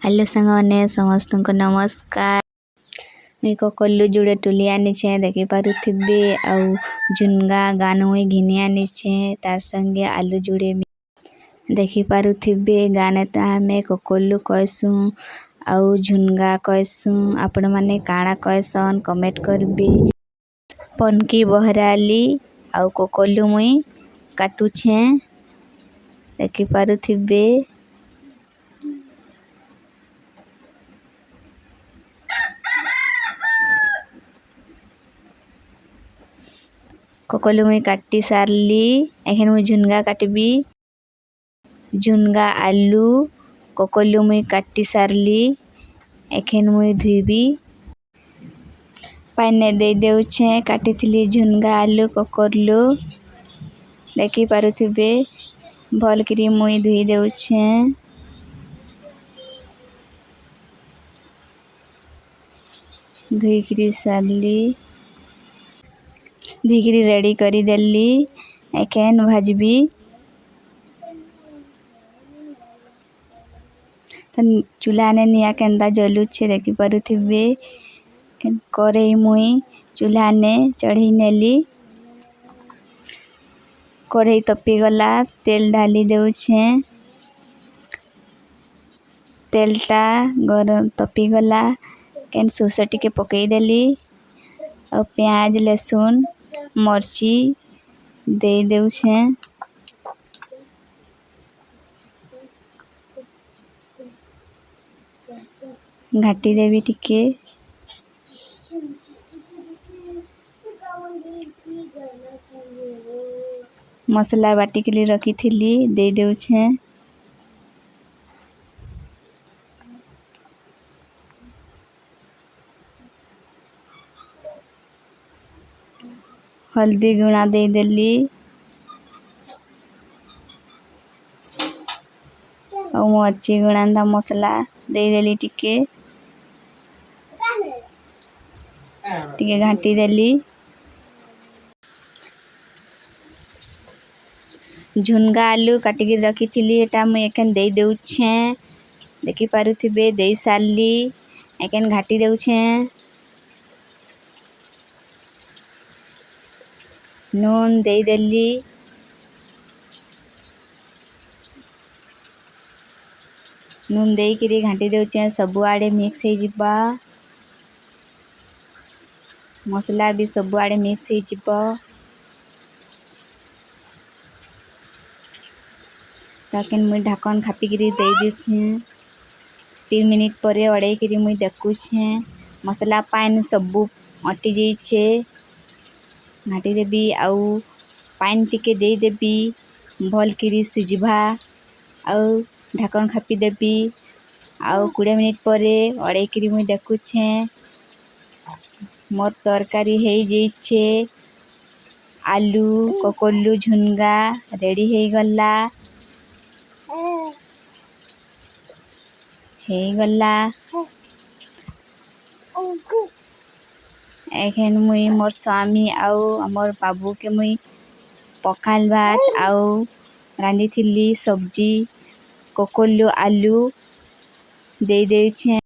Hello सांगने समस्त को नमस्कार। मुई कल्लू जुड़े टुली आनीचे देखी पारुथिबे आउ झुनगा गान मुई घिनी आनीचे तार संगे आलू जुड़े देखी पारुथिबे गाने तो हमें कल्लू कहसु आउ झुनगा कहसु। आपण माने काଣା कहसन कमेंट करबे। पनकी बहराली आउ कल्लू मुई काटुछे देखी पारुथिबे। कल्लू मुई काटी सारली एखन मुई झुनगा काटबी। झुनगा आलू कल्लू मुई काटी सारली एखन मुई धुईबी। पाने दे देउछे काटिथिली झुनगा आलू कल्लू देखी पारुथिबे। भल करी मुई धुई देउछे। धुई करी सारली धुईकरी रेडी करी देली एखन भाजबी। चूल्हा ने निया केंदा जलुछे देखी पारुथिबे। करेई मुई चूल्हा ने चढ़ी नेली। कढ़ई तपी गला तेल डाली देउछे। तेलटा गरम तपी गला केन सोरष टिके पकई देली और प्याज लहसुन मर्ची दे देउछे। घाटी देवी टिके मसला बाटी के लिए रखी थी दे देउछे। हल्दी गुणा दे देली और मर्ची गुणा मसला दे देली टिके घाटी देली। झुनगा आलू काटिकी रखी थी एटा मुई एखन दे देउछे देखी पारुथिबे। दे सारली एखन घाटी देउछे। नून दे देली नून दे करी घाटी देउछे सब आड़े मिक्स हो जिबा। मसला भी सब आड़े मिक्स हो जिबा। ताकन मुई ढाकन खापी करी दे देछे। 3 मिनिट पर अड़े करी मुई देखुछे मसला पान सब अटी जाइछे। घाटी देबी आउ पानी टिके दे देबी भल करी सिझबा आउ ढाकन खापी देबी आउ 20 मिनिट पर अड़े करी मुई देखुछे मोर तरकारी हो जाइछे। आलू कल्लू झुनगा रेडी हो गला एखन मुई मोर स्वामी आउ मोर बाबू के मुई पखाल भात आउ रांधी थिली सब्जी कल्लू आलू दे देछे।